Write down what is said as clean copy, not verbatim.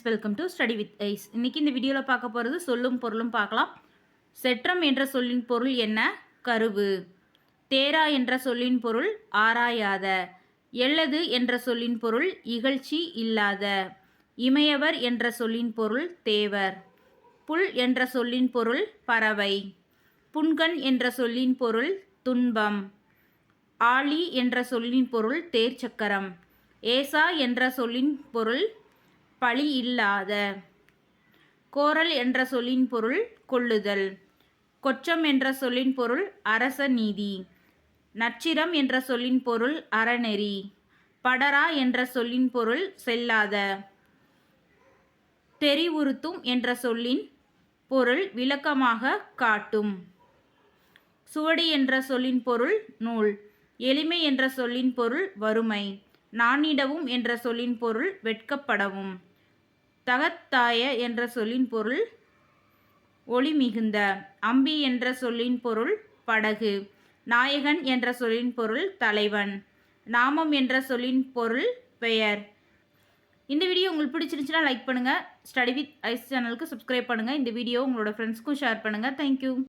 Welcome to study with ஐஸ். இன்னைக்கு இந்த வீடியோவில் பார்க்க போகிறது சொல்லும் பொருளும் பார்க்கலாம். செற்றம் என்ற சொல்லின் பொருள் என்ன? கருவு. தேரா என்ற சொல்லின் பொருள் ஆராயாத. எள்ளது என்ற சொல்லின் பொருள் இகழ்ச்சி இல்லாத. இமையவர் என்ற சொல்லின் பொருள் தேவர். புல் என்ற சொல்லின் பொருள் பறவை. புன்கண் என்ற சொல்லின் பொருள் துன்பம். ஆழி என்ற சொல்லின் பொருள் தேர்ச்சக்கரம். ஏசா என்ற சொல்லின் பொருள் பழி இல்லாத. கோரல் என்ற சொல்லின் பொருள் கொள்ளுதல். கொச்சம் என்ற சொல்லின் பொருள் அரச நீதி. நச்சிரம் என்ற சொல்லின் பொருள் அறநெறி. படரா என்ற சொல்லின் பொருள் செல்லாத. தெரிவுறுத்தும் என்ற சொல்லின் பொருள் விளக்கமாக காட்டும். சுவடி என்ற சொல்லின் பொருள் நூல். எளிமை என்ற சொல்லின் பொருள் வறுமை. நாணிடவும் என்ற சொல்லின் பொருள் வெட்கப்படவும். தகத்தாய என்ற சொல்லின் பொருள் ஒளி மிகுந்த. அம்பி என்ற சொல்லின் பொருள் படகு. நாயகன் என்ற சொல்லின் பொருள் தலைவன். நாமம் என்ற சொல்லின் பொருள் பெயர். இந்த வீடியோ உங்களுக்கு பிடிச்சிருந்துச்சுன்னா லைக் பண்ணுங்கள். ஸ்டடி வித் ஐஸ் சேனலுக்கு சப்ஸ்கிரைப் பண்ணுங்கள். இந்த வீடியோ உங்களோட ஃப்ரெண்ட்ஸ்க்கும் ஷேர் பண்ணுங்கள். தேங்க்யூ.